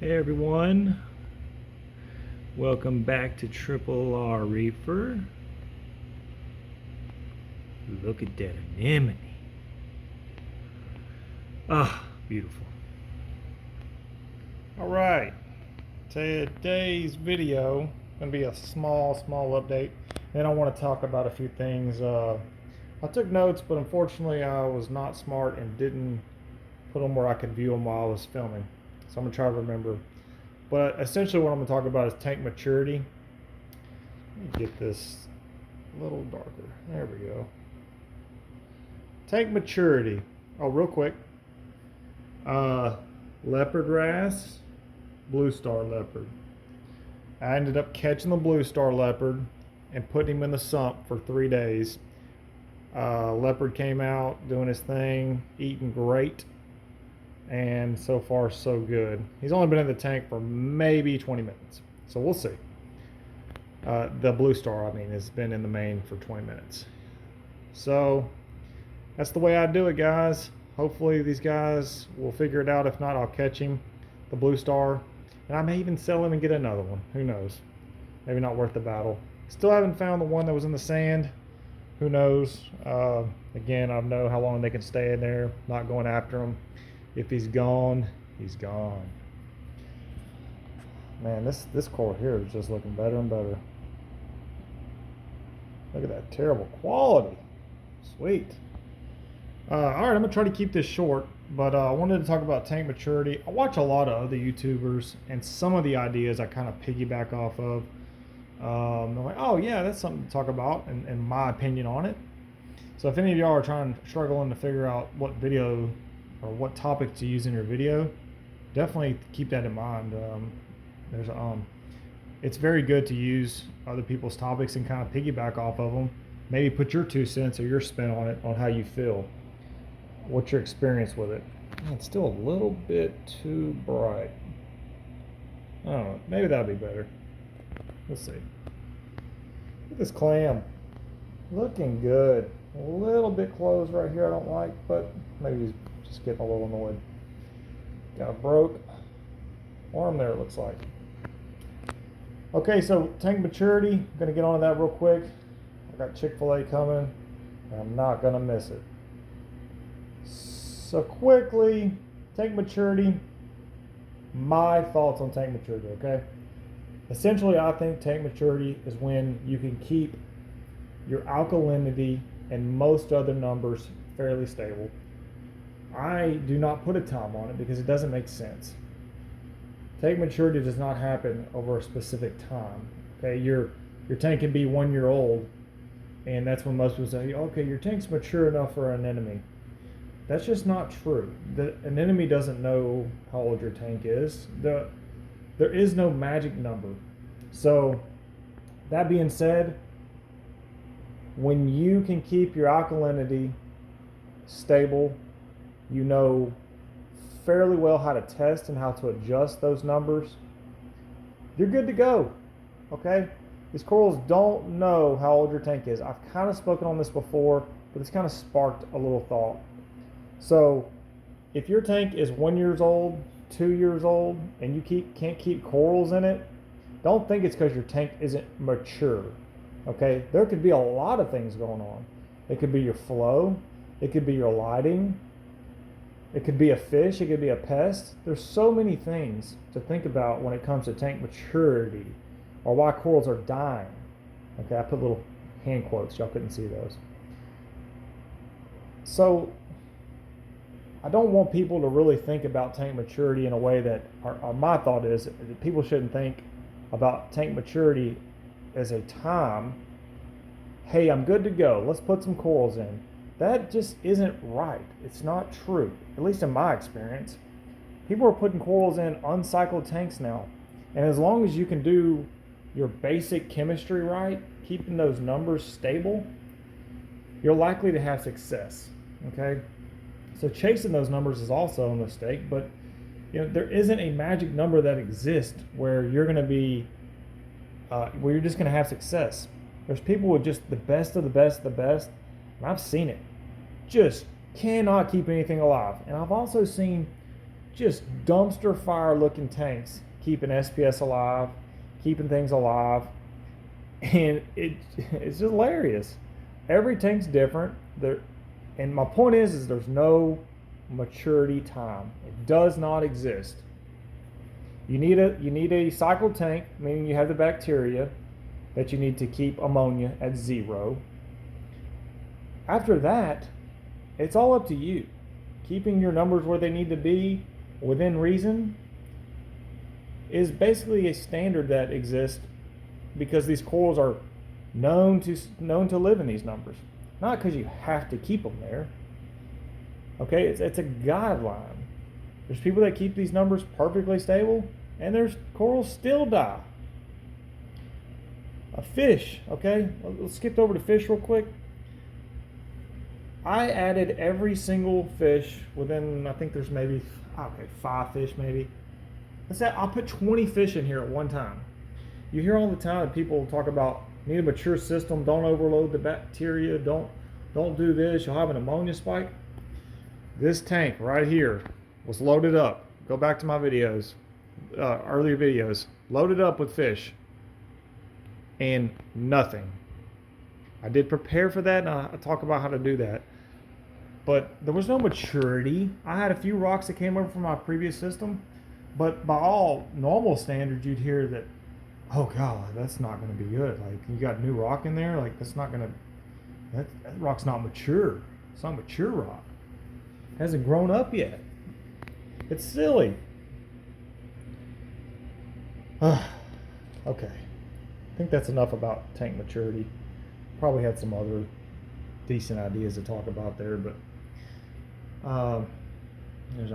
Hey everyone, welcome back to Triple R Reefer. Look at that anemone. Ah, beautiful. Alright, today's video going to be a small update. And I want to talk about a few things. I took notes, but unfortunately I was not smart and didn't put them where I could view them while I was filming. So I'm going to try to remember. But essentially what I'm going to talk about is tank maturity. Let me get this a little darker. There we go. Tank maturity. Oh, real quick. Leopard wrasse, blue star leopard. I ended up catching the blue star leopard and putting him in the sump for 3 days. Leopard came out doing his thing, eating great. And so far so good. He's only been in the tank for maybe 20 minutes, so we'll see. The blue star, I mean, has been in the main for 20 minutes. So that's the way I do it, guys. Hopefully these guys will figure it out. If not, I'll catch him, the blue star, and I may even sell him and get another one. Who knows? Maybe not worth the battle. Still haven't found the one that was in the sand. Who knows? Again, I know how long they can stay in there. Not going after him. If he's gone, he's gone. Man, this coral here is just looking better and better. Look at that terrible quality. Sweet. All right, I'm gonna try to keep this short, but I wanted to talk about tank maturity. I watch a lot of other YouTubers, and some of the ideas I kind of piggyback off of. I'm like, oh yeah, that's something to talk about, and my opinion on it. So if any of y'all are struggling to figure out what video or what topic to use in your video, definitely keep that in mind. It's very good to use other people's topics and kind of piggyback off of them. Maybe put your 2 cents or your spin on it, on how you feel. What's your experience with it? It's still a little bit too bright. I don't know, maybe that'll be better. Let's see. Look at this clam. Looking good. A little bit closed right here I don't like, but maybe he's just getting a little annoyed. Got a broke arm there, it looks like. Okay, so tank maturity. I'm going to get onto that real quick. I got Chick-fil-A coming, and I'm not going to miss it. So quickly, tank maturity. My thoughts on tank maturity, okay? Essentially, I think tank maturity is when you can keep your alkalinity and most other numbers fairly stable. I do not put a time on it because it doesn't make sense. Tank maturity does not happen over a specific time. Okay, your tank can be 1 year old, and that's when most people say, okay, your tank's mature enough for an anemone. That's just not true. An anemone doesn't know how old your tank is. There is no magic number. So that being said, when you can keep your alkalinity stable, you know fairly well how to test and how to adjust those numbers, you're good to go. Okay? These corals don't know how old your tank is. I've kind of spoken on this before, but it's kind of sparked a little thought. So if your tank is 1 year old, 2 years old, and you can't keep corals in it, don't think it's because your tank isn't mature. Okay? There could be a lot of things going on. It could be your flow. It could be your lighting. It could be a fish. It could be a pest. There's so many things to think about when it comes to tank maturity or why corals are dying. Okay, I put little hand quotes. Y'all couldn't see those. So I don't want people to really think about tank maturity in a way that, or my thought is that people shouldn't think about tank maturity as a time. Hey, I'm good to go. Let's put some corals in. That just isn't right. It's not true, at least in my experience. People are putting corals in uncycled tanks now. And as long as you can do your basic chemistry right, keeping those numbers stable, you're likely to have success. Okay? So chasing those numbers is also a mistake, but there isn't a magic number that exists where you're going to be, where you're just going to have success. There's people with just the best of the best of the best, and I've seen it. Just cannot keep anything alive. And I've also seen just dumpster fire looking tanks, keeping SPS alive, keeping things alive, and it's just hilarious. Every tank's different. And my point is there's no maturity time. It does not exist. You need a cycled tank, meaning you have the bacteria that you need to keep ammonia at 0. After that, it's all up to you. Keeping your numbers where they need to be within reason is basically a standard that exists because these corals are known to live in these numbers. Not because you have to keep them there. Okay, it's a guideline. There's people that keep these numbers perfectly stable, and there's corals still die. A fish, okay? Let's skip over to fish real quick. I added every single fish within, I think there's maybe, 5 fish maybe. I'll put 20 fish in here at one time. You hear all the time that people talk about need a mature system, don't overload the bacteria, don't do this, you'll have an ammonia spike. This tank right here was loaded up. Go back to my videos, earlier videos. Loaded up with fish and nothing. I did prepare for that, and I talk about how to do that. But there was no maturity. I had a few rocks that came over from my previous system, but by all normal standards, you'd hear that, oh God, that's not going to be good. Like, you got new rock in there, like that's not going to, that rock's not mature. It's not mature rock. It hasn't grown up yet. It's silly. Okay. I think that's enough about tank maturity. Probably had some other decent ideas to talk about there, but there's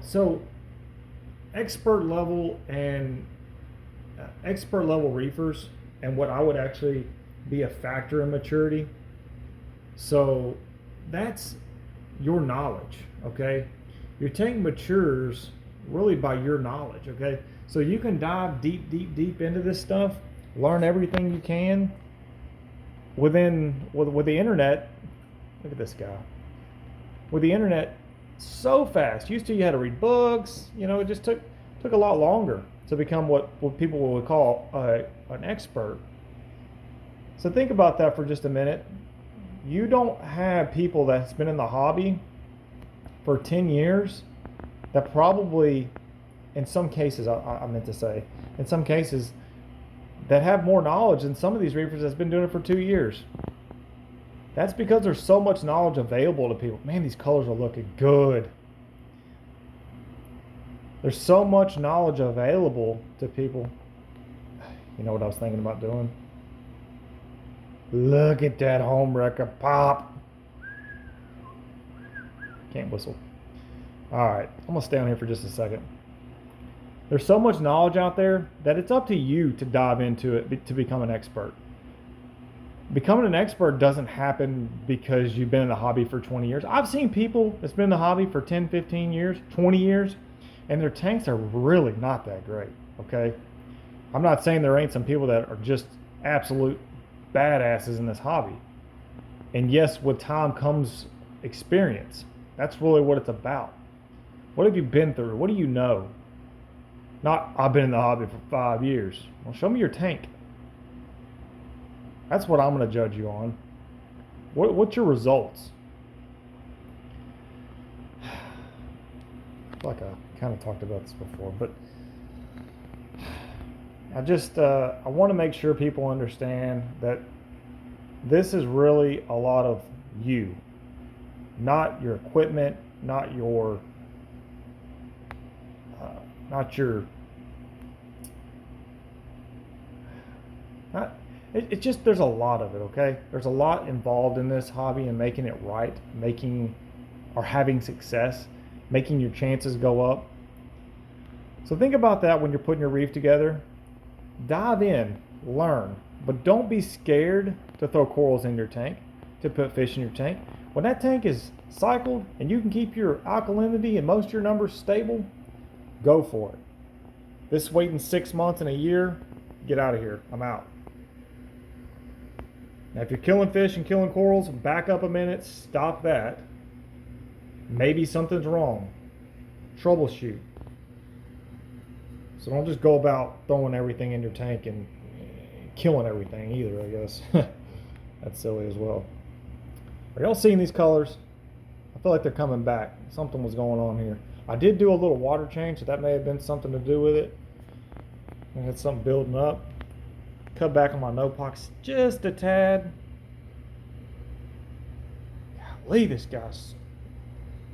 so expert level reefers and what I would actually be a factor in maturity. So that's your knowledge, okay? Your tank matures really by your knowledge, okay? So you can dive deep into this stuff, learn everything you can with the internet. Look at this guy. With the internet, so fast. Used to you had to read books. It just took a lot longer to become what people would call an expert. So think about that for just a minute. You don't have people that's been in the hobby for 10 years that probably, in some cases, I meant to say, in some cases, that have more knowledge than some of these reefers that's been doing it for 2 years. That's because there's so much knowledge available to people. Man, these colors are looking good. There's so much knowledge available to people. You know what I was thinking about doing? Look at that home wrecker pop. Can't whistle. All right, I'm going to stay on here for just a second. There's so much knowledge out there that it's up to you to dive into it to become an expert. Becoming an expert doesn't happen because you've been in the hobby for 20 years. I've seen people that's been in the hobby for 10, 15 years, 20 years, and their tanks are really not that great, okay? I'm not saying there ain't some people that are just absolute badasses in this hobby. And yes, with time comes experience. That's really what it's about. What have you been through? What do you know? Not, I've been in the hobby for 5 years. Well, show me your tank. That's what I'm going to judge you on. What's your results? Like I kind of talked about this before, but I want to make sure people understand that this is really a lot of you, not your equipment, not your it's just, there's a lot of it, okay? There's a lot involved in this hobby and making it right, having success, making your chances go up. So think about that when you're putting your reef together. Dive in, learn, but don't be scared to throw corals in your tank, to put fish in your tank. When that tank is cycled and you can keep your alkalinity and most of your numbers stable, go for it. This waiting 6 months and a year, get out of here. I'm out. Now, if you're killing fish and killing corals, back up a minute, stop that. Maybe something's wrong. troubleshoot. So don't just go about throwing everything in your tank and killing everything either, I guess. That's silly as well. Are y'all seeing these colors? I feel like they're coming back. Something was going on here. I did do a little water change, so that may have been something to do with it. I had something building up. Cut back on my no pox just a tad. Golly, this guy's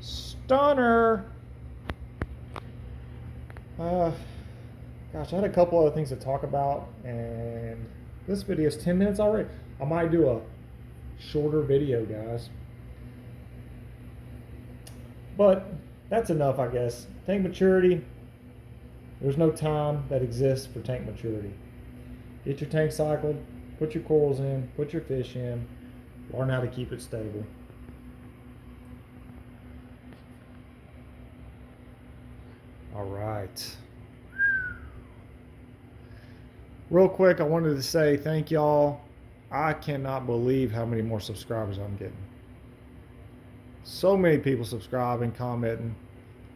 stunner. Gosh, I had a couple other things to talk about, and this video is 10 minutes already. I might do a shorter video, guys. But that's enough, I guess. Tank maturity. There's no time that exists for tank maturity. Get your tank cycled, put your corals in, put your fish in, learn how to keep it stable. All right. Real quick, I wanted to say thank y'all. I cannot believe how many more subscribers I'm getting. So many people subscribing, commenting.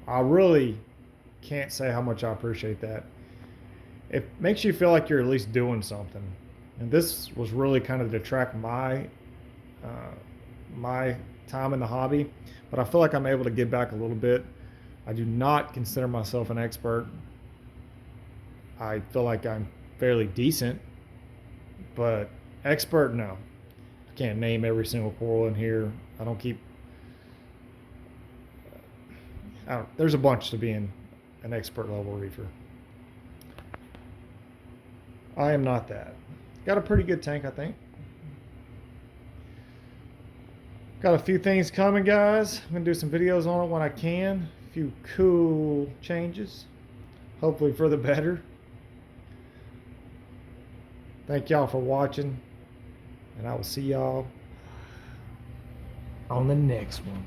I really can't say how much I appreciate that. It makes you feel like you're at least doing something. And this was really kind of to track my time in the hobby, but I feel like I'm able to give back a little bit. I do not consider myself an expert. I feel like I'm fairly decent, but expert, no. I can't name every single coral in here. I don't keep. There's a bunch to being an expert level reefer. I am not that. Got a pretty good tank, I think. Got a few things coming, guys. I'm gonna do some videos on it when I can. A few cool changes, hopefully for the better. Thank y'all for watching, and I will see y'all on the next one.